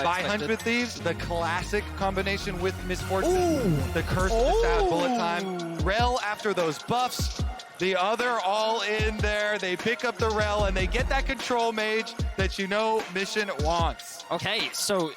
By 100 Thieves, the classic combination with Misfortune, the curse out bullet time. Rel after those buffs, the other all in there. They pick up the Rel and they get that control mage that you know Mission wants. Okay, so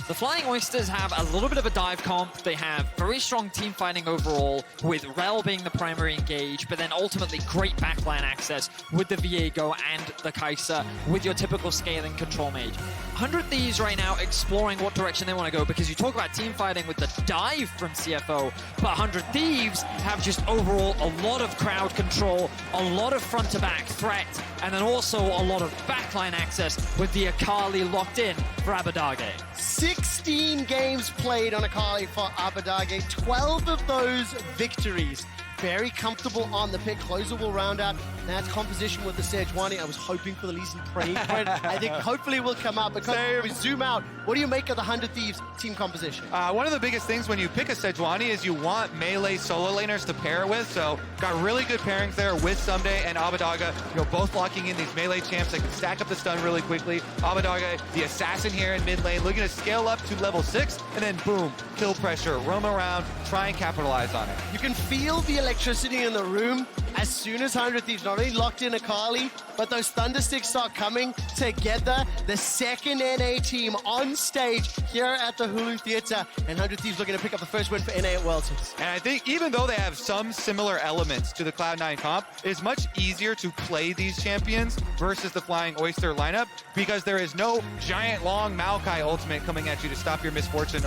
the Flying Oysters have a little bit of a dive comp. They have very strong team fighting overall, with Rel being the primary engage, but then ultimately great backline access with the Viego and the Kai'Sa with your typical scaling control mage. 100 Thieves right now exploring what direction they want to go, because you talk about team fighting with the dive from CFO, but 100 Thieves have just overall a lot of crowd control, a lot of front-to-back threat, and then also a lot of backline access with the Akali locked in for Abadage. 16 games played on Akali for Abadage, 12 of those victories. Very comfortable on the pick. Closer will round out that composition with the Sejuani. I was hoping for the least and praying for it. I think hopefully it will come out. But we zoom out, what do you make of the 100 Thieves team composition? One of the biggest things when you pick a Sejuani is you want melee solo laners to pair with. So got really good pairings there with Someday and Abadaga. You know, both locking in these melee champs that can stack up the stun really quickly. Abadaga, the assassin here in mid lane, looking to scale up to level 6, and then boom, kill pressure, roam around, try and capitalize on it. You can feel the electricity in the room as soon as 100 Thieves not only locked in Akali, but those Thundersticks start coming together. The second NA team on stage here at the Hulu Theater, and 100 Thieves looking to pick up the first win for NA at Worlds. And I think even though they have some similar elements to the Cloud9 comp, it's much easier to play these champions versus the Flying Oyster lineup, because there is no giant long Maokai ultimate coming at you to stop your Misfortune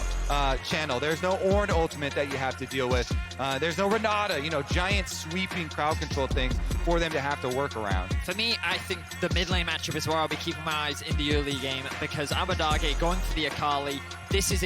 channel. There's no Ornn ultimate that you have to deal with. There's no Renata, you know, giant sweeping crowd control things for them to have to work around. For me, I think the mid lane matchup is where I'll be keeping my eyes in the early game, because Abadage going for the Akali, this is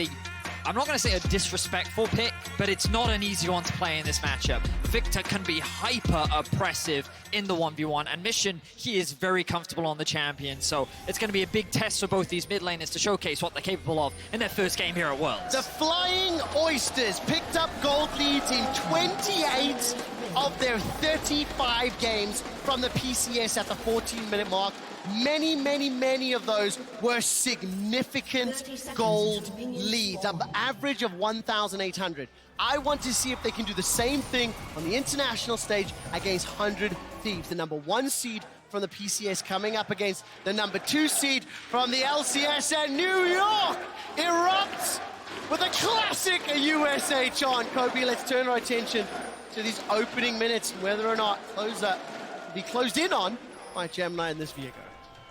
I'm not going to say a disrespectful pick, but it's not an easy one to play in this matchup. Victor can be hyper oppressive in the 1v1, and Mission, he is very comfortable on the champion, so it's going to be a big test for both these mid laners to showcase what they're capable of in their first game here at Worlds. The Flying Oysters picked up gold leads in 28 of their 35 games from the PCS at the 14-minute mark. Many of those were significant gold leads, an average of 1,800. I want to see if they can do the same thing on the international stage against 100 Thieves, the #1 seed from the PCS coming up against the #2 seed from the LCS, and New York erupts with a classic USA chant. Kobe, let's turn our attention to these opening minutes, whether or not closer will be closed in on by Gemini in this Viego.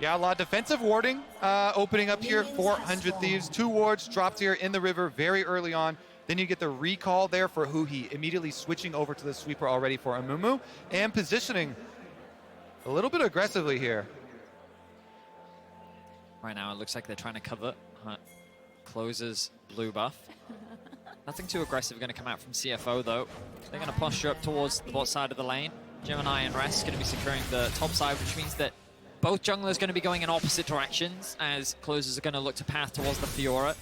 Yeah, a lot of defensive warding opening up here for 100 Thieves. 2 wards dropped here in the river very early on. Then you get the recall there for Huhi, immediately switching over to the sweeper already for Amumu, and positioning a little bit aggressively here. Right now, it looks like they're trying to cover Closer's blue buff. Nothing too aggressive going to come out from CFO, though. They're going to posture up towards the bot side of the lane. Gemini and Rest going to be securing the top side, which means that both junglers going to be going in opposite directions, as Closers are going to look to path towards the Fiora.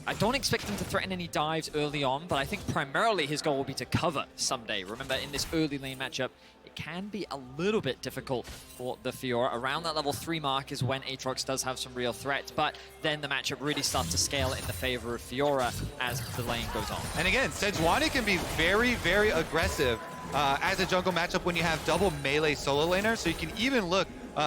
I don't expect him to threaten any dives early on, but I think primarily his goal will be to cover Someday. Remember, in this early lane matchup, it can be a little bit difficult for the Fiora. Around that level 3 mark is when Aatrox does have some real threat, but then the matchup really starts to scale in the favor of Fiora as the lane goes on. And again, Sejuani can be very aggressive as a jungle matchup when you have double melee solo laners, so you can even look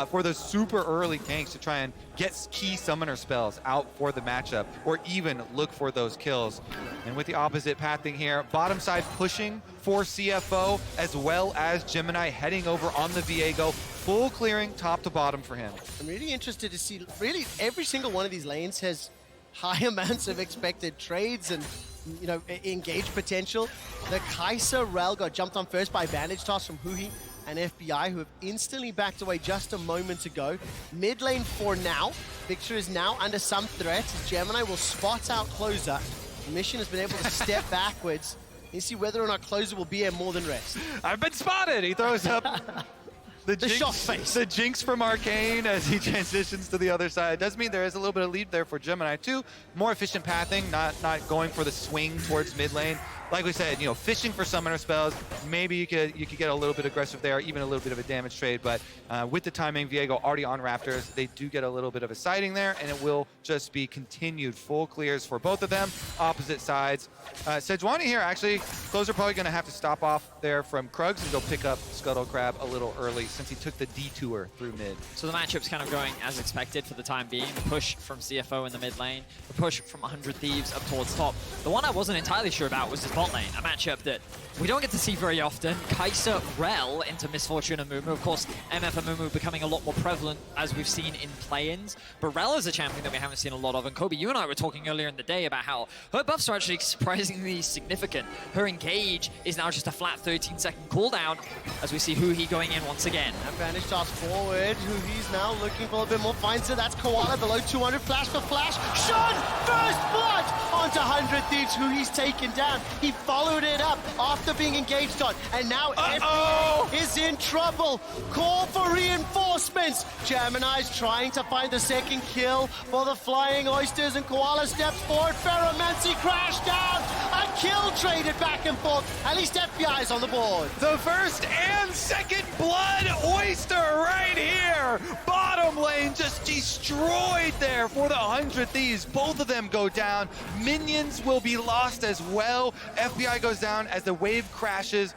for those super early ganks to try and get key summoner spells out for the matchup, or even look for those kills. And with the opposite pathing here, bottom side pushing for CFO, as well as Gemini heading over on the Viego, full clearing top to bottom for him. I'm really interested to see, really every single one of these lanes has high amounts of expected trades and, you know, engage potential. The Kai'Sa Rel got jumped on first by Bandage Toss from Huhi and FBI, who have instantly backed away just a moment ago. Mid lane for now. Victor is now under some threat, as Gemini will spot out Closer. Mission has been able to step backwards. You see whether or not Closer will be here more than Rest. I've been spotted! He throws up the shock face. The jinx from Arcane as he transitions to the other side. It does mean there is a little bit of lead there for Gemini too. More efficient pathing, not going for the swing towards mid lane. like we said, fishing for summoner spells. Maybe you could get a little bit aggressive there, even a little bit of a damage trade. But with the timing, Viego already on Raptors, they do get a little bit of a sighting there, and it will just be continued full clears for both of them, opposite sides. Sejuani here, actually, Closer probably going to have to stop off there from Krugs and go pick up Scuttle Crab a little early since he took the detour through mid. So the matchup's kind of going as expected for the time being. The push from CFO in the mid lane, the push from 100 Thieves up towards top. The one I wasn't entirely sure about was the bot lane, a matchup that we don't get to see very often. Kai'Sa, Rel into Misfortune and Mumu. Of course, MF and Mumu becoming a lot more prevalent as we've seen in play-ins. But Rel is a champion that we haven't seen a lot of. And Kobe, you and I were talking earlier in the day about how her buffs are actually surprisingly significant. Her engage is now just a flat 13-second cooldown as we see Huhi going in once again. Advantage starts forward. Huhi's now looking for a bit more. Finds it. That's Koala below 200. Flash for flash. Shun! First blood onto 100 Thieves. Huhi's taken down. He followed it up after being engaged on. And now FBA is in trouble. Call for reinforcements. Gemini's trying to find the second kill for the Flying Oysters, and Koala steps forward. Ferromancy crashed down. A kill traded back and forth. At least FBI is on the board. The first and second blood Oyster right here. Bottom lane just destroyed there for the 100 Thieves. Both of them go down. Minions will be lost as well. FBI goes down as the wave crashes.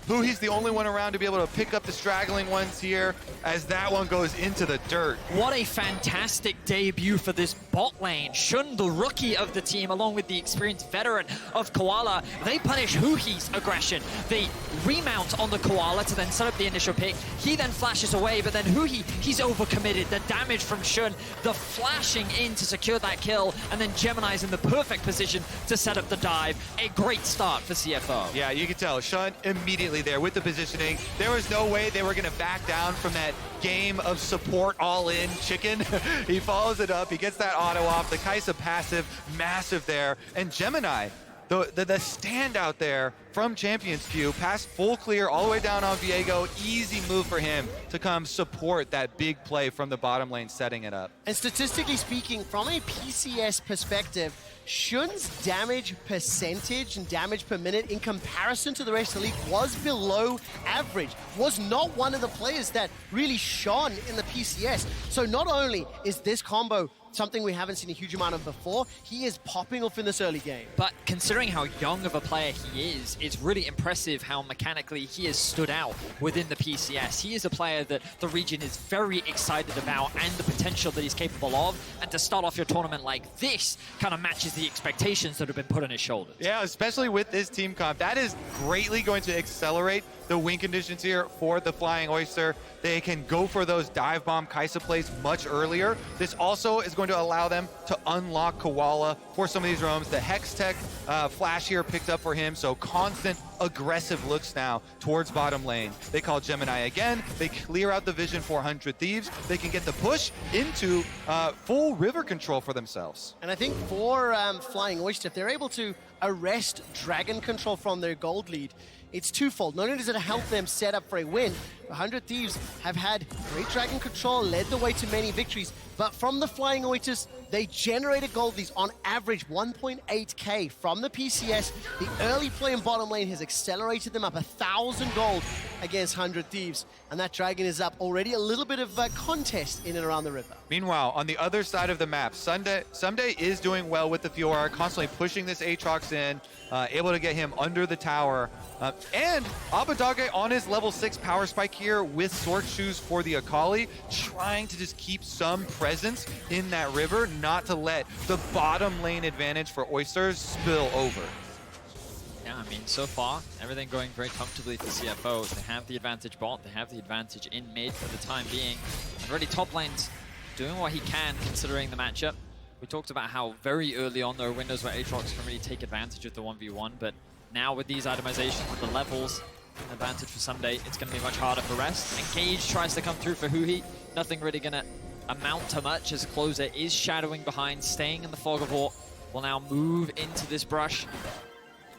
Huhi's the only one around to be able to pick up the straggling ones here as that one goes into the dirt. What a fantastic debut for this bot lane. Shun, the rookie of the team, along with the experienced veteran of Koala, they punish Huhi's aggression. They remount on the Koala to then set up the initial pick. He then flashes away, but then Huhi, he's overcommitted. The damage from Shun, the flashing in to secure that kill, and then Gemini's in the perfect position to set up the dive. A great start for CFO. Yeah, you can tell. Shun immediately there with the positioning. There was no way they were going to back down from that game of support all-in chicken. He follows it up. He gets that auto off. The Kai'Sa passive, massive there. And Gemini, the standout there from Champions Queue, past full clear all the way down on Viego. Easy move for him to come support that big play from the bottom lane, setting it up. And statistically speaking, from a PCS perspective, Shun's damage percentage and damage per minute in comparison to the rest of the league was below average, was not one of the players that really shone in the PCS. So not only is this combo something we haven't seen a huge amount of before, he is popping off in this early game. But considering how young of a player he is, it's really impressive how mechanically he has stood out within the PCS. He is a player that the region is very excited about and the potential that he's capable of. And to start off your tournament like this kind of matches the expectations that have been put on his shoulders. Yeah, especially with this team comp. That is greatly going to accelerate the win conditions here for the Flying Oyster. They can go for those dive bomb Kai'Sa plays much earlier. This also is going to allow them to unlock Koala for some of these roams. The Hex Tech flash here picked up for him, so constant aggressive looks now towards bottom lane. They call Gemini again. They clear out the vision for 100 Thieves. They can get the push into full river control for themselves. And I think for Flying Oyster, if they're able to arrest dragon control from their gold lead, it's twofold. Not only does it help them set up for a win, 100 Thieves have had great dragon control, led the way to many victories, but from the Flying Oysters, they generated gold leads on average 1.8k from the PCS. The early play in bottom lane has accelerated them up 1,000 gold against 100 Thieves, and that dragon is up already. A little bit of a contest in and around the river. Meanwhile, on the other side of the map, Someday is doing well with the Fiora, constantly pushing this Aatrox in, able to get him under the tower. And Abadage on his level 6 power spike here with Sword Shoes for the Akali, trying to just keep some presence in that river, not to let the bottom lane advantage for Oysters spill over. Yeah, I mean, so far, everything going very comfortably for CFO. They have the advantage bot, they have the advantage in mid for the time being. And really, top lane's doing what he can considering the matchup. We talked about how very early on there are windows where Aatrox can really take advantage of the 1v1, but now with these itemizations, with the levels, advantage for Someday, it's going to be much harder for rest. Engage tries to come through for Huhi. Nothing really going to amount to much as Closer is shadowing behind, staying in the fog of war. Will now move into this brush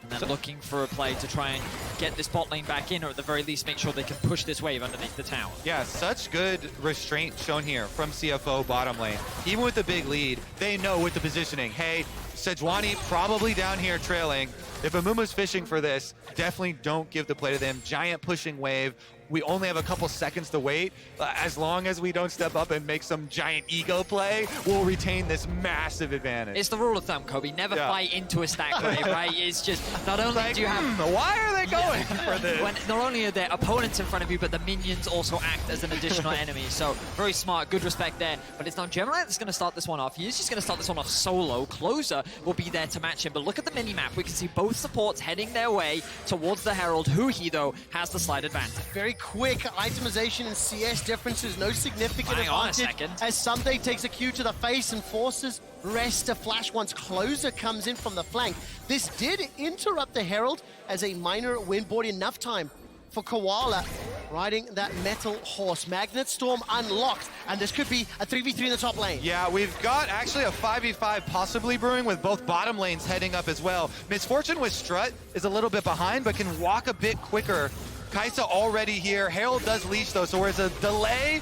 and then looking for a play to try and get this bot lane back in, or at the very least make sure they can push this wave underneath the tower. Yeah, such good restraint shown here from CFO bottom lane. Even with the big lead, they know with the positioning, hey, Sejuani probably down here trailing. If Amumu's fishing for this, definitely don't give the play to them. Giant pushing wave. We only have a couple seconds to wait. As long as we don't step up and make some giant ego play, we'll retain this massive advantage. It's the rule of thumb, Kobe. Never fight into a stack wave, right? It's just, not only like, do you have... why are they going for this? When not only are there opponents in front of you, but the minions also act as an additional enemy. So very smart, good respect there. But it's not Gemini that's going to start this one off. He's just going to start this one off solo. Closer will be there to match him. But look at the mini-map. We can see both supports heading their way towards the Herald. Huhi, though, has the slight advantage. Very quick itemization and CS differences, no significant Hang on a advantage. second. As Sunday takes a cue to the face and forces Rest to flash once Closer comes in from the flank. This did interrupt the Herald as a minor win bought enough time for Koala riding that metal horse. Magnet Storm unlocked, and this could be a 3v3 in the top lane. Yeah, we've got actually a 5v5 possibly brewing with both bottom lanes heading up as well. Misfortune with Strut is a little bit behind, but can walk a bit quicker. Kaisa already here. Herald does leash though, so there's a delay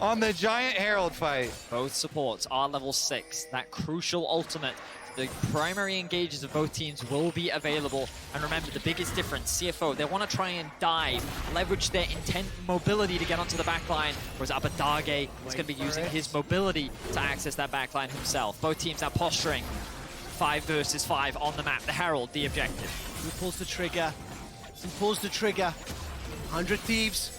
on the giant Herald fight. Both supports are level 6. That crucial ultimate. The primary engages of both teams will be available. And remember, the biggest difference, CFO, they want to try and dive, leverage their intent mobility to get onto the backline, whereas Abadage is going to be using his mobility to access that backline himself. Both teams are posturing 5 versus 5 on the map. The Herald, the objective. Who pulls the trigger? Who pulls the trigger? 100 Thieves.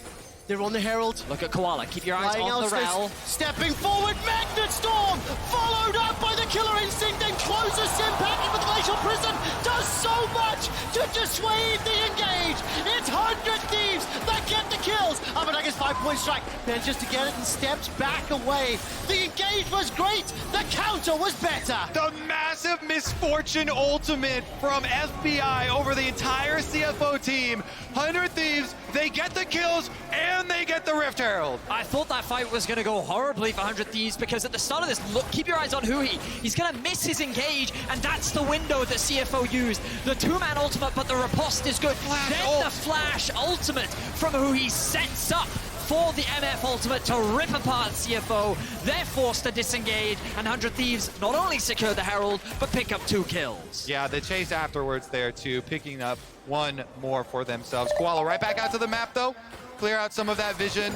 They're on the Herald. Look at Koala. Keep your eyes Flying on the Oysters, Rel. stepping forward, Magnet Storm, followed up by the Killer Instinct, then Closer Simpacting with the Glacial Prison, does so much to dissuade the engage. It's 100 Thieves that get the kills. Abadaga's 5-point strike, manages to get it and steps back away. The engage was great, the counter was better. The massive Misfortune ultimate from FBI over the entire CFO team. 100 Thieves, they get the kills and they get the Rift Herald. I thought that fight was going to go horribly for 100 Thieves because at the start of this, look, keep your eyes on Huhi. He's going to miss his engage, and that's the window that CFO used. The 2-man ultimate, but the riposte is good. Then the flash ultimate from Huhi sets up for the MF ultimate to rip apart CFO. They're forced to disengage, and 100 Thieves not only secure the Herald, but pick up 2 kills. Yeah, the chase afterwards there too, picking up 1 more for themselves. Koala right back out to the map though, clear out some of that vision.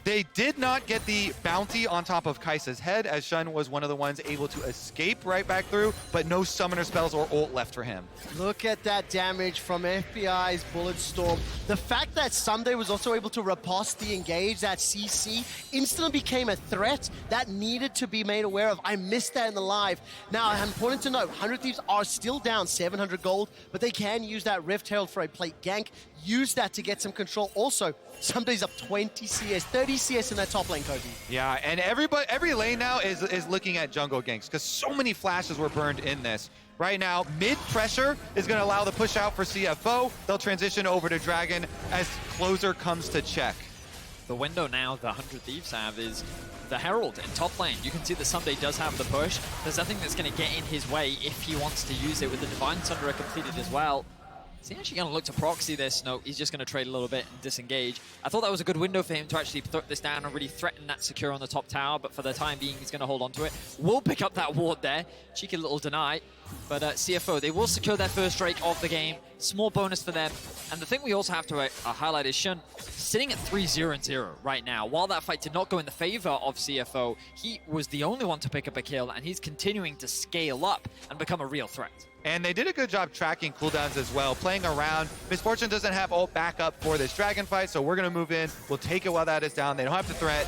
They did not get the bounty on top of Kaisa's head, as Shun was one of the ones able to escape right back through, but no summoner spells or ult left for him. Look at that damage from FBI's Bullet Storm. The fact that Sunday was also able to riposte the engage, that CC, instantly became a threat that needed to be made aware of. I missed that in the live. Now, important to note, 100 Thieves are still down 700 gold, but they can use that Rift Herald for a plate gank. Use that to get some control. Also, Sunday's up 20 CS, 30 CS in that top lane, Kobe. Yeah, and every lane now is looking at jungle ganks because so many flashes were burned in this. Right now, mid pressure is going to allow the push out for CFO. They'll transition over to Dragon as Closer comes to check. The window now the 100 Thieves have is the Herald in top lane. You can see that Sunday does have the push. There's nothing that's going to get in his way if he wants to use it with the Divine Sunderer completed as well. Is he actually going to look to proxy this? No, he's just going to trade a little bit and disengage. I thought that was a good window for him to actually throw this down and really threaten that secure on the top tower, but for the time being, he's going to hold on to it. Will pick up that ward there. Cheeky little deny. But CFO, they will secure their first Drake of the game. Small bonus for them. And the thing we also have to highlight is Shun sitting at 3-0-0 right now. While that fight did not go in the favor of CFO, he was the only one to pick up a kill, and he's continuing to scale up and become a real threat. And they did a good job tracking cooldowns as well, playing around. Misfortune doesn't have ult backup for this Dragon fight, so we're going to move in. We'll take it while that is down. They don't have to threat.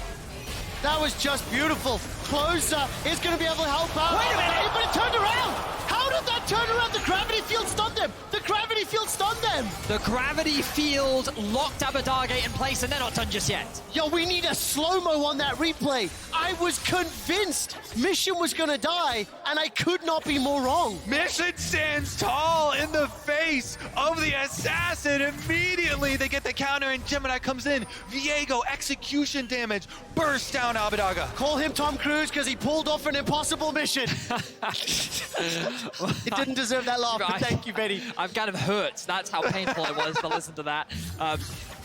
That was just beautiful. Closer is going to be able to help out. Wait a minute, but it turned around. How did that turn around? The gravity field stunned them. The gravity field stunned them. The gravity field locked Abadage in place, and they're not done just yet. Yo, we need a slow-mo on that replay. I was convinced Mission was going to die, and I could not be more wrong. Mission stands tall in the face of the assassin. Immediately, they get the counter, and Gemini comes in. Viego, execution damage, bursts down Abadaga. Call him Tom Cruise because he pulled off an impossible mission. It didn't deserve that laugh, but thank you, Betty. I'm kind of hurt. That's how painful it was to listen to that.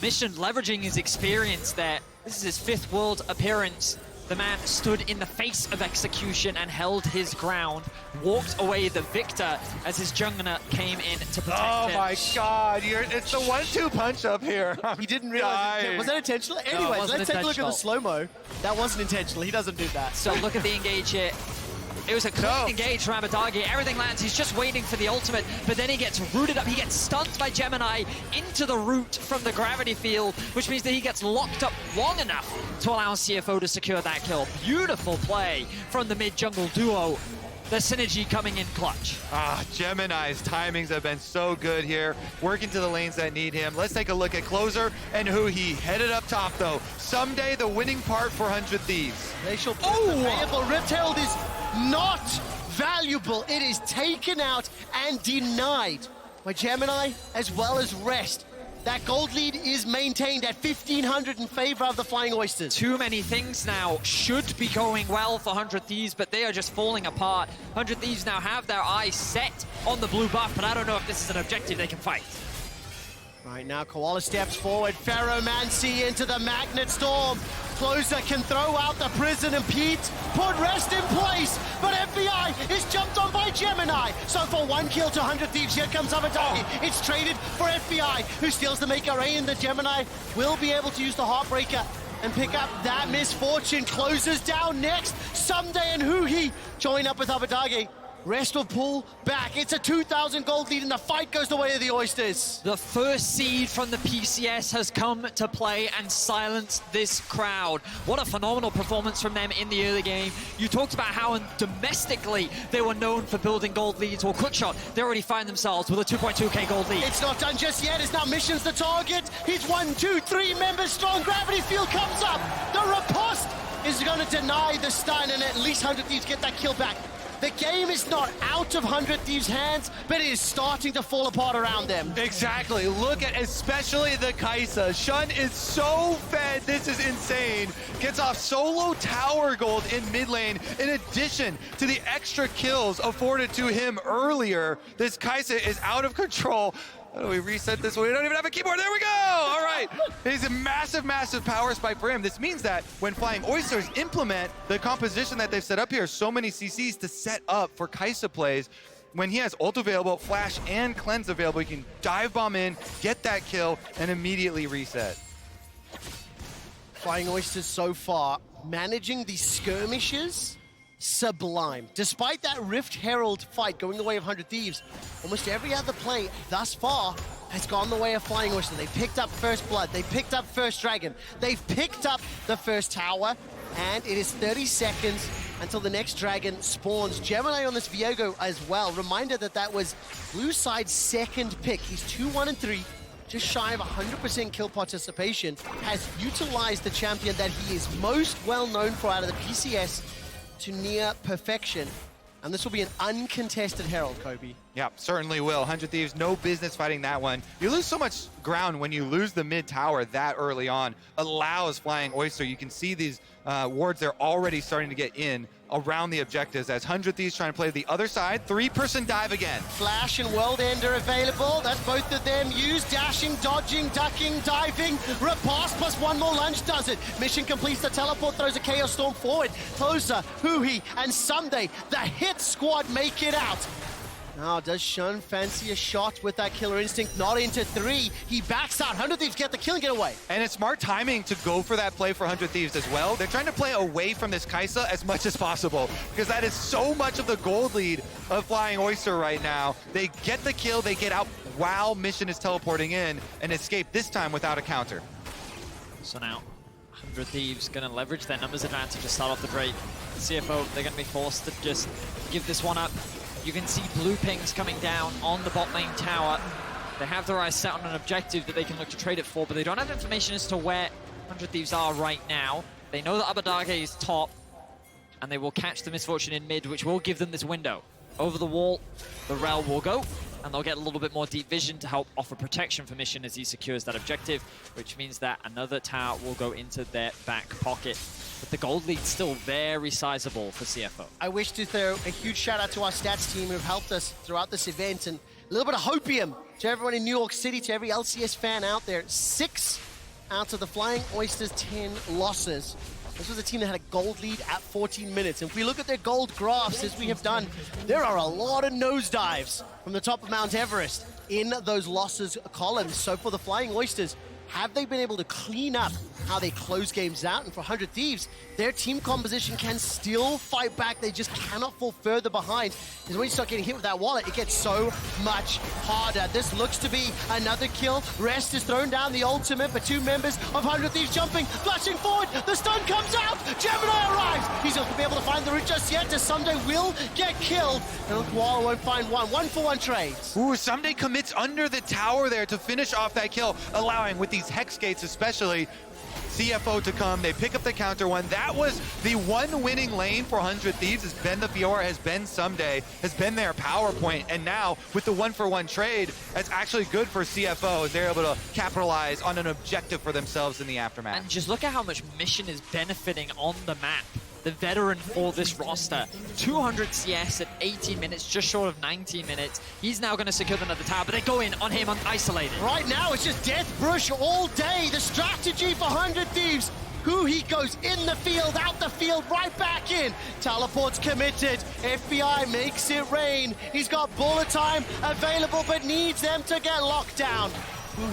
Mission leveraging his experience there. This is his 5th world appearance. the man stood in the face of execution and held his ground, walked away the victor as his jungler came in to protect him. Oh my God, it's the 1-2 punch up here. He didn't realize it. Was that intentional? Anyways, wasn't let's take a look at the intentional. slow-mo. That wasn't intentional. He doesn't do that. So look at the engage here. It was a clean engage from Abadagi. Everything lands. He's just waiting for the ultimate, but then he gets rooted up. He gets stunned by Gemini into the root from the gravity field, which means that he gets locked up long enough to allow CFO to secure that kill. Beautiful play from the mid-jungle duo. The synergy coming in clutch. Gemini's timings have been so good here, working to the lanes that need him. Let's take a look at Closer and who he headed up top, though. Someday the winning part for 100 Thieves. They shall payable. Rift Herald is not valuable. It is taken out and denied by Gemini as well as Rest. That gold lead is maintained at 1,500 in favor of the Flying Oysters. Too many things now should be going well for 100 Thieves, but they are just falling apart. 100 Thieves now have their eyes set on the blue buff, but I don't know if this is an objective they can fight. Right now, Koala steps forward. Ferromancy into the Magnet Storm. Closer can throw out the Prison and Pete. Put Rest in place, but FBI is jumped on by Gemini. So for 1 kill to 100 Thieves, here comes Abadagi. It's traded for FBI, who steals the Make Array, and the Gemini will be able to use the Heartbreaker and pick up that misfortune. Closes down next. Someday and Huhi join up with Abadagi. Rest will pull back. It's a 2,000 gold lead, and the fight goes the way of the Oysters. The first seed from the PCS has come to play and silence this crowd. What a phenomenal performance from them in the early game. You talked about how domestically they were known for building gold leads. Well, Quickshot, they already find themselves with a 2.2k gold lead. It's not done just yet. It's now Mission's the target. He's 1, 2, 3 members strong. Gravity Field comes up. The riposte is going to deny the stun, and at least 100 Thieves get that kill back. The game is not out of 100 Thieves' hands, but it is starting to fall apart around them. Exactly. Look at especially the Kaisa. Shun is so fed. This is insane. Gets off solo tower gold in mid lane in addition to the extra kills afforded to him earlier. This Kaisa is out of control. How do we reset this one? We don't even have a keyboard. There we go. All right. It's a massive, massive power spike for him. This means that when Flying Oysters implement the composition that they've set up here, so many CCs to set up for Kaisa plays, when he has ult available, flash, and cleanse available, he can dive bomb in, get that kill, and immediately reset. Flying Oysters so far managing the skirmishes sublime. Despite that Rift Herald fight going the way of 100 Thieves, almost every other play thus far has gone the way of Flying Oyster. They picked up first blood, they picked up first dragon, they've picked up the first tower, and it is 30 seconds until the next dragon spawns. Gemini on this Viego as well. Reminder that that was blue side's second pick. He's 2-1-3. Just shy of 100% kill participation, has utilized the champion that he is most well known for out of the PCS to near perfection. And this will be an uncontested Herald, Kobe. Yeah, certainly will. 100 Thieves, no business fighting that one. You lose so much ground when you lose the mid tower that early on. Allows Flying Oyster. You can see these wards, they're already starting to get in around the objectives as 100 Thieves trying to play the other side. 3-person dive again. Flash and World Ender available. That's both of them used. Dashing, dodging, ducking, diving. Riposte plus one more lunge does it. Mission completes the teleport, throws a Chaos Storm forward. Closer, Huhi, and Someday, the hit squad make it out. Now, does Shun fancy a shot with that Killer Instinct? Not into 3. He backs out. 100 Thieves get the kill and get away. And it's smart timing to go for that play for 100 Thieves as well. They're trying to play away from this Kaisa as much as possible because that is so much of the gold lead of Flying Oyster right now. They get the kill, they get out while Mission is teleporting in and escape this time without a counter. So now, 100 Thieves going to leverage their numbers advantage to start off the break. CFO, they're going to be forced to just give this one up. You can see blue pings coming down on the bot lane tower. They have their eyes set on an objective that they can look to trade it for, but they don't have information as to where 100 Thieves are right now. They know that Abadage is top, and they will catch the misfortune in mid, which will give them this window. Over the wall, the Rel will go, and they'll get a little bit more deep vision to help offer protection for Mission as he secures that objective, which means that another tower will go into their back pocket. But the gold lead's still very sizable for CFO. I wish to throw a huge shout out to our stats team who've helped us throughout this event, and a little bit of hopium to everyone in New York City, to every LCS fan out there. 6 out of the Flying Oysters' 10 losses This was a team that had a gold lead at 14 minutes. And if we look at their gold graphs, as we have done, there are a lot of nosedives from the top of Mount Everest in those losses columns. So for the Flying Oysters, have they been able to clean up how they close games out? And for 100 Thieves, their team composition can still fight back. They just cannot fall further behind. Because when you start getting hit with that wallet, it gets so much harder. This looks to be another kill. Rest is thrown down the ultimate, but 2 members of 100 Thieves jumping, flashing forward. The stun comes out. Gemini arrives. He's not going to be able to find the route just yet, as Someday will get killed. And Koala won't find one. 1-for-1 trades. Ooh, Someday commits under the tower there to finish off that kill, allowing, with these Hex Gates especially, CFO to come. They pick up the counter one. That was the one winning lane for 100 Thieves, has been the Fiora, has been Someday, has been their power point. And now with the 1-for-1 trade, that's actually good for CFO as they're able to capitalize on an objective for themselves in the aftermath. And just look at how much Mission is benefiting on the map. The veteran for this roster, 200 CS at 18 minutes, just short of 19 minutes. He's now going to secure another tower, but they go in on him isolated. Right now, it's just Death Brush all day. The strategy for 100 Thieves. Who he goes in the field, out the field, right back in. Teleport's committed. FBI makes it rain. He's got bullet time available, but needs them to get locked down.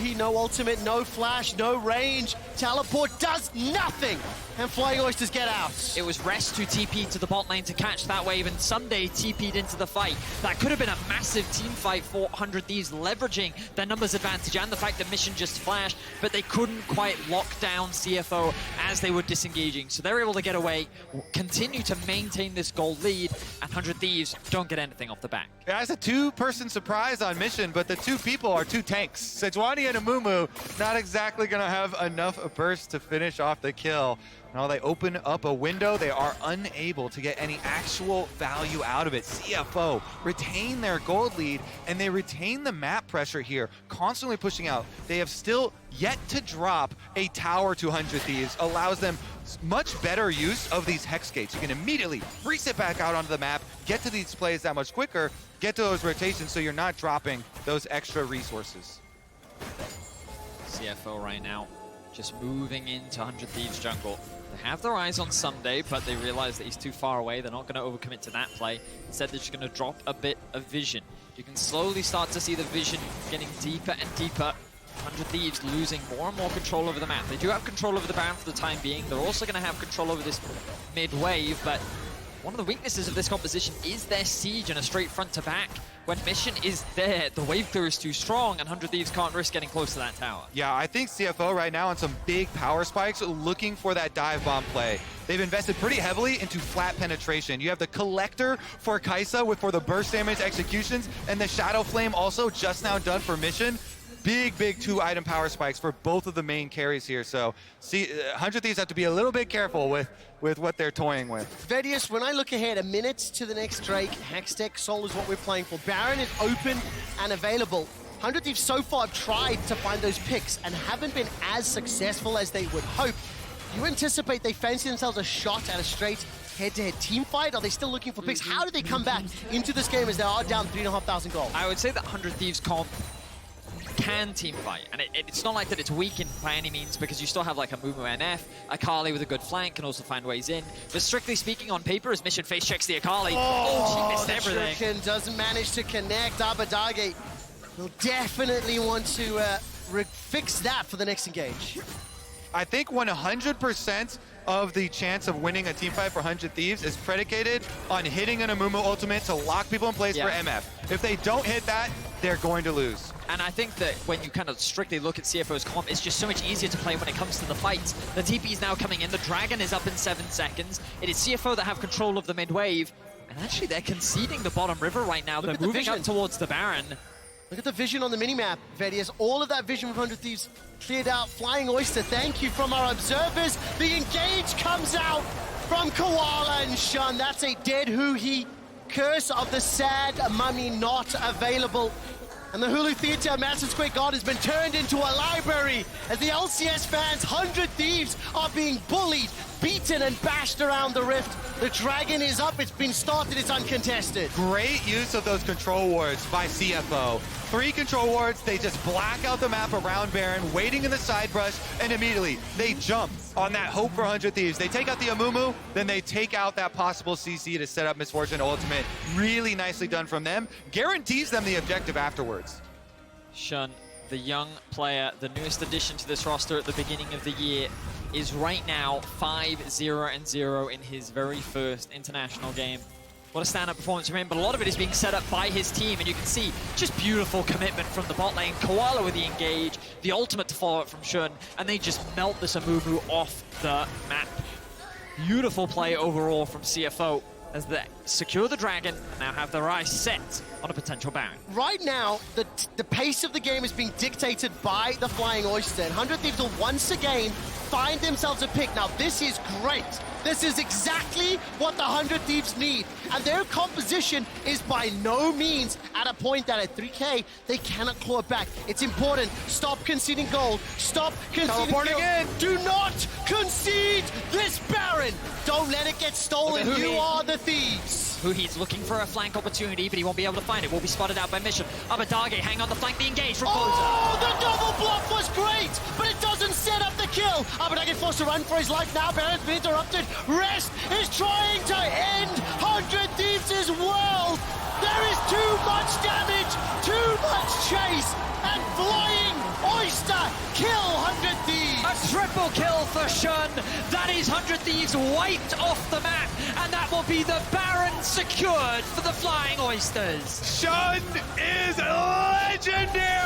He no ultimate, no flash, no range. Teleport does nothing. And Flying Oysters get out. It was Rest who TP'd to the bot lane to catch that wave, and Someday TP'd into the fight. That could have been a massive team fight for 100 Thieves, leveraging their numbers advantage and the fact that Mission just flashed, but they couldn't quite lock down CFO as they were disengaging. So they're able to get away, continue to maintain this gold lead, and 100 Thieves don't get anything off the back. Yeah, it's a 2-person surprise on Mission, but the 2 people are 2 tanks. Sejuani and Amumu not exactly going to have enough burst to finish off the kill. Now they open up a window, they are unable to get any actual value out of it. CFO retain their gold lead, and they retain the map pressure here, constantly pushing out. They have still yet to drop a tower to 100 Thieves, allows them much better use of these Hex Gates. You can immediately reset back out onto the map, get to these plays that much quicker, get to those rotations so you're not dropping those extra resources. CFO right now just moving into 100 Thieves jungle. They have their eyes on Someday, but they realize that he's too far away. They're not going to overcommit to that play. Instead, they're just going to drop a bit of vision. You can slowly start to see the vision getting deeper and deeper. 100 Thieves losing more and more control over the map. They do have control over the Baron for the time being. They're also going to have control over this mid-wave, but one of the weaknesses of this composition is their siege and a straight front to back. When Mission is there, the wave clear is too strong, and 100 Thieves can't risk getting close to that tower. Yeah, I think CFO right now on some big power spikes looking for that dive bomb play. They've invested pretty heavily into flat penetration. You have the Collector for Kaisa for the burst damage executions, and the Shadow Flame also just now done for Mission. Big 2-item power spikes for both of the main carries here. So 100 Thieves have to be a little bit careful with what they're toying with. Vedius, when I look ahead, a minute to the next Drake, Hextech, Soul is what we're playing for. Baron is open and available. 100 Thieves so far have tried to find those picks and haven't been as successful as they would hope. You anticipate they fancy themselves a shot at a straight head-to-head team fight? Are they still looking for picks? How do they come back into this game as they are down 3,500 gold? I would say that 100 Thieves comp can team fight, and it's not like that it's weakened by any means, because you still have like a Mumu NF, Akali with a good flank can also find ways in, but strictly speaking on paper, as Mission face checks the Akali, she missed everything. Shuriken doesn't manage to connect. Abadage will definitely want to fix that for the next engage. I think 100% of the chance of winning a team fight for 100 Thieves is predicated on hitting an Amumu ultimate to lock people in place for MF. If they don't hit that, they're going to lose. And I think that when you kind of strictly look at CFO's comp, it's just so much easier to play when it comes to the fights. The TP is now coming in, the Dragon is up in 7 seconds. It is CFO that have control of the mid wave, and actually they're conceding the bottom river right now. They're moving up towards the Baron. Look at the vision on the minimap, Vedius. All of that vision from 100 Thieves cleared out. Flying Oyster, thank you from our observers. The engage comes out from Koala and Shun. That's a dead Huhi. Curse of the Sad Mummy not available. And the Hulu Theater at Madison Square Garden has been turned into a library as the LCS fans, 100 Thieves, are being bullied beaten and bashed around the rift. The Dragon is up, it's been started, it's uncontested. Great use of those control wards by CFO. 3 control wards, they just black out the map around Baron, waiting in the side brush, and immediately they jump on that hope for 100 Thieves. They take out the Amumu, then they take out that possible CC to set up Misfortune ultimate. Really nicely done from them. Guarantees them the objective afterwards. Shun, the young player, the newest addition to this roster at the beginning of the year, is right now 5-0-0 in his very first international game. What a stand-up performance from him, but a lot of it is being set up by his team, and you can see just beautiful commitment from the bot lane. Koala with the engage, the ultimate to follow it from Shun, and they just melt this Amumu off the map. Beautiful play overall from CFO as they secure the Dragon and now have their eyes set on a potential Baron. Right now, the pace of the game is being dictated by the Flying Oyster, and 100 Thieves will once again find themselves a pick. Now, this is great. This is exactly what the 100 Thieves need, and their composition is by no means at a point that at 3K, they cannot claw it back. It's important. Stop conceding gold. Stop conceding Teleport gold. again. Do not concede this Baron. Don't let it get stolen. Okay, You are the Thieves. He's looking for a flank opportunity, but he won't be able to find it. Will be spotted out by Mission. Abadage hang on the flank, the engage from Closer. Oh, the double bluff was great, but it doesn't set up the kill. Abadage forced to run for his life now. Baron's been interrupted. Rest is trying to end 100 Thieves' world. There is too much damage, too much chase, and Flying Oyster kill 100 Thieves. A triple kill for Shun. That is 100 Thieves wiped off the map, and that will be the Baron secured for the Flying Oysters. Shun is legendary!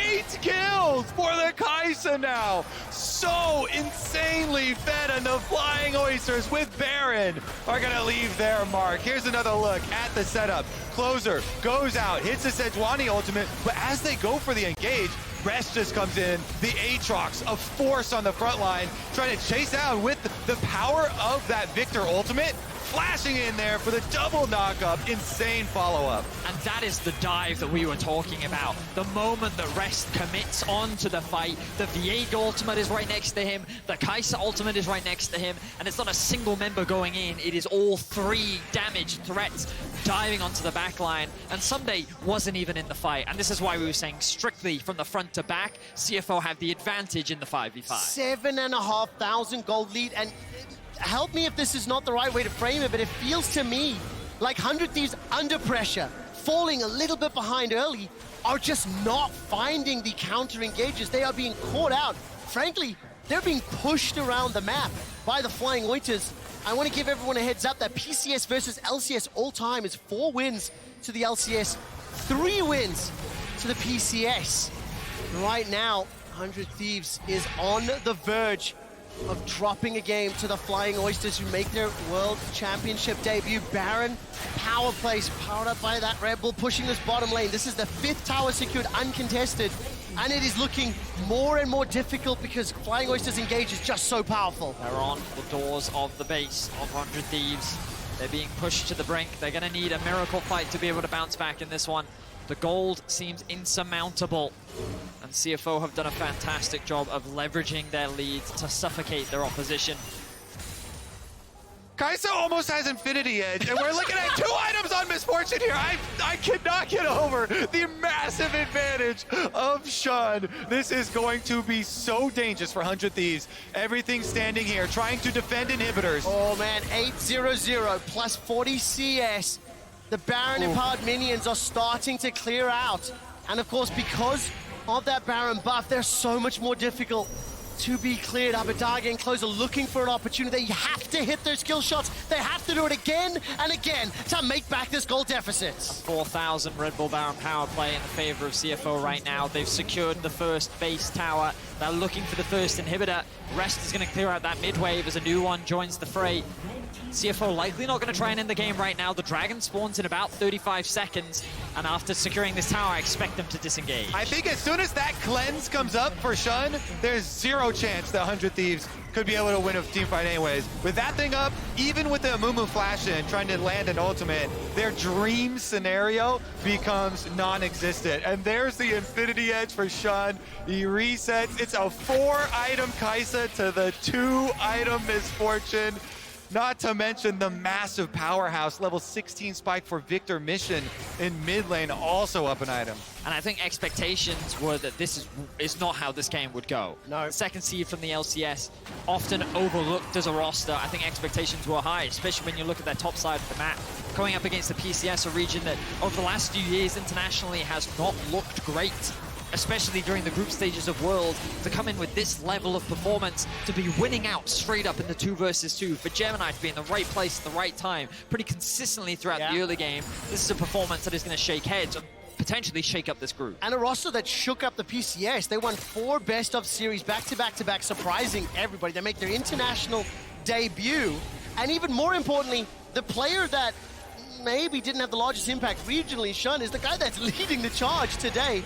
8 kills for the Kaisa now. So insanely fed, and the Flying Oysters with Baron are gonna leave their mark. Here's another look at the setup. Closer goes out, hits the Sejuani ultimate, but as they go for the engage, Rest just comes in, the Aatrox, a force on the front line, trying to chase down with the power of that Victor ultimate, flashing in there for the double knock-up, insane follow-up. And that is the dive that we were talking about. The moment that Rest commits onto the fight, the Viego ultimate is right next to him, the Kaisa ultimate is right next to him, and it's not a single member going in, it is all 3 damaged threats diving onto the back line, and Someday wasn't even in the fight. And this is why we were saying strictly from the front to back, CFO have the advantage in the 5v5. 7,500 gold lead, and help me if this is not the right way to frame it, but it feels to me like 100 Thieves under pressure, falling a little bit behind early, are just not finding the counter engages. They are being caught out. Frankly, they're being pushed around the map by the Flying Oysters. I want to give everyone a heads up that PCS versus LCS all time is 4 wins to the LCS, 3 wins to the PCS. Right now, 100 Thieves is on the verge of dropping a game to the Flying Oysters, who make their World Championship debut. Baron, power plays, powered up by that Red Bull, pushing this bottom lane. This is the 5th tower secured uncontested, and it is looking more and more difficult because Flying Oysters engage is just so powerful. They're on the doors of the base of 100 Thieves. They're being pushed to the brink. They're going to need a miracle fight to be able to bounce back in this one. The gold seems insurmountable, and CFO have done a fantastic job of leveraging their leads to suffocate their opposition. Kaisa almost has Infinity Edge, and we're looking at 2 items on Misfortune here. I cannot get over the massive advantage of Shun. This is going to be so dangerous for 100 Thieves. Everything standing here, trying to defend inhibitors. Oh man, 800 plus 40 CS. The Baron empowered minions are starting to clear out. And of course, because of that Baron buff, they're so much more difficult to be cleared. Abadage and Closer looking for an opportunity. They have to hit their skill shots. They have to do it again and again to make back this goal deficit. 4,000 Red Bull Baron power play in the favor of CFO right now. They've secured the first base tower. They're looking for the first inhibitor. Rest is going to clear out that mid wave as a new one joins the fray. CFO likely not going to try and end the game right now. The Dragon spawns in about 35 seconds, and after securing this tower, I expect them to disengage. I think as soon as that cleanse comes up for Shun, there's 0 chance that 100 Thieves could be able to win a team fight anyways. With that thing up, even with the Amumu flash in, trying to land an ultimate, their dream scenario becomes non-existent. And there's the Infinity Edge for Shun. He resets. It's a 4-item Kaisa to the 2-item Misfortune. Not to mention the massive powerhouse level 16 spike for Victor Mission in mid lane, also up an item. And I think expectations were that this is not how this game would go. No. Second seed from the LCS, often overlooked as a roster. I think expectations were high, especially when you look at that top side of the map. Going up against the PCS, a region that over the last few years internationally has not looked great, especially during the group stages of World, to come in with this level of performance, to be winning out straight up in the 2 versus 2, for Gemini to be in the right place at the right time, pretty consistently throughout the early game. This is a performance that is going to shake heads and potentially shake up this group. And a roster that shook up the PCS. They won 4 best of series back-to-back-to-back, surprising everybody. They make their international debut. And even more importantly, the player that maybe didn't have the largest impact regionally, Shun, is the guy that's leading the charge today.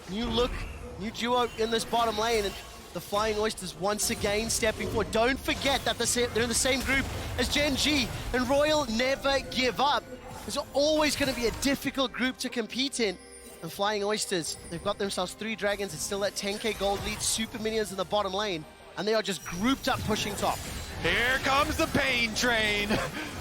New look, new duo in this bottom lane, and the Flying Oysters once again stepping forward. Don't forget that they're in the same group as Gen G, and Royal never give up. It's always going to be a difficult group to compete in. And Flying Oysters, they've got themselves 3 dragons. It's still at 10k gold lead, super minions in the bottom lane, and they are just grouped up pushing top. Here comes the pain train.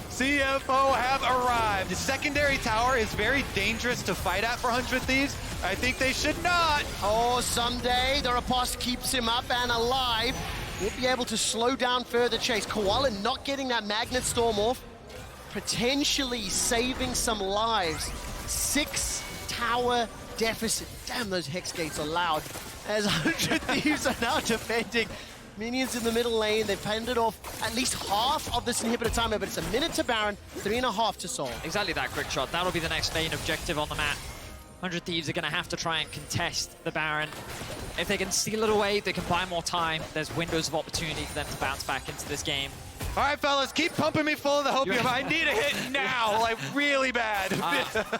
CFO have arrived. The secondary tower is very dangerous to fight at for 100 Thieves. I think they should not. Oh, someday the riposte keeps him up and alive. We'll be able to slow down further chase. Koala not getting that Magnet Storm off, potentially saving some lives. 6 tower deficit. Damn, those Hex Gates are loud. As 100 Thieves are now defending. Minions in the middle lane, they've fended off at least half of this inhibitor timer, but it's a minute to Baron, 3.5 to Soul. Exactly that, quick shot. That'll be the next lane objective on the map. 100 Thieves are going to have to try and contest the Baron. If they can steal it away, they can buy more time. There's windows of opportunity for them to bounce back into this game. All right, fellas, keep pumping me full of the hopium. I need a hit now, like really bad.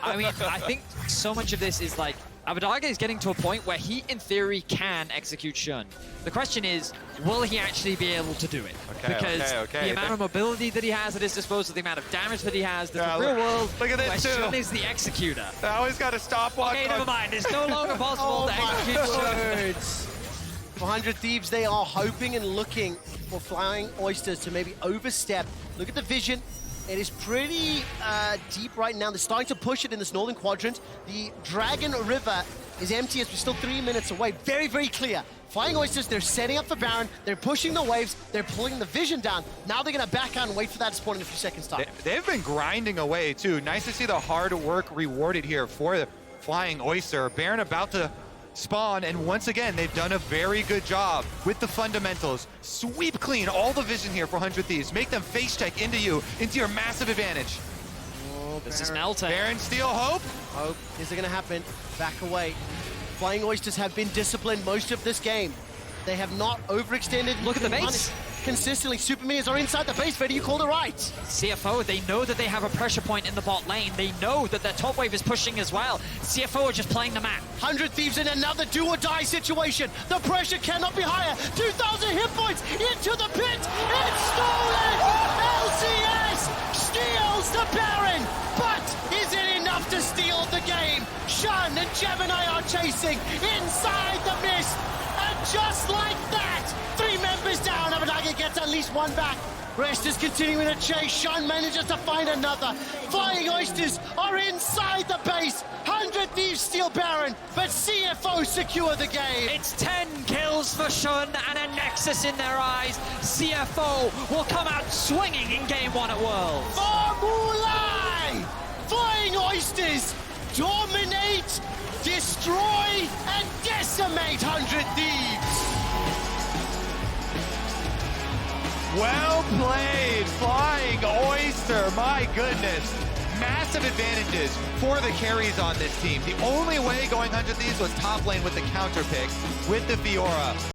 I mean, I think so much of this is like, Abbedagge is getting to a point where he, in theory, can execute Shun. The question is, will he actually be able to do it? Because the amount of mobility that he has at his disposal, the amount of damage that he has, there's a real world look at where this Shun is the executor. I always got to stopwatch. Okay, never mind. It's no longer possible to execute Shun. For 100 Thieves, they are hoping and looking for Flying Oysters to maybe overstep. Look at the vision. It is pretty deep right now. They're starting to push it in this northern quadrant. The Dragon River is empty as we're still 3 minutes away. Very, very clear. Flying Oysters, they're setting up for Baron. They're pushing the waves. They're pulling the vision down. Now they're going to back out and wait for that to spawn in a few seconds' time. They've been grinding away, too. Nice to see the hard work rewarded here for the Flying Oyster. Baron about to spawn, and once again, they've done a very good job with the fundamentals. Sweep clean all the vision here for 100 Thieves. Make them face check into you, into your massive advantage. Oh, This is melting. Baron steal hope. Hope. Is it going to happen? Back away. Flying Oysters have been disciplined most of this game. They have not overextended. Look at the base. Consistently, super minions are inside the base. Freddy, you called it right. CFO, they know that they have a pressure point in the bot lane. They know that their top wave is pushing as well. CFO are just playing the map. 100 Thieves in another do-or-die situation. The pressure cannot be higher. 2,000 hit points into the pit. It's stolen. LCS steals the Baron. But is it enough to steal the game? Shun and Gemini are chasing inside the mist. And just like that, 3 members down. Abbedagge gets at least 1 back. Rest is continuing to chase. Shun manages to find another. Flying Oysters are inside the base. 100 Thieves steal Baron, but CFO secure the game. It's 10 kills for Shun and a Nexus in their eyes. CFO will come out swinging in Game 1 at Worlds. Formulae! Flying Oysters dominate, destroy, and decimate 100 Thieves. Well played, Flying Oyster. My goodness. Massive advantages for the carries on this team. The only way going 100 Thieves was top lane with the counter pick with the Fiora.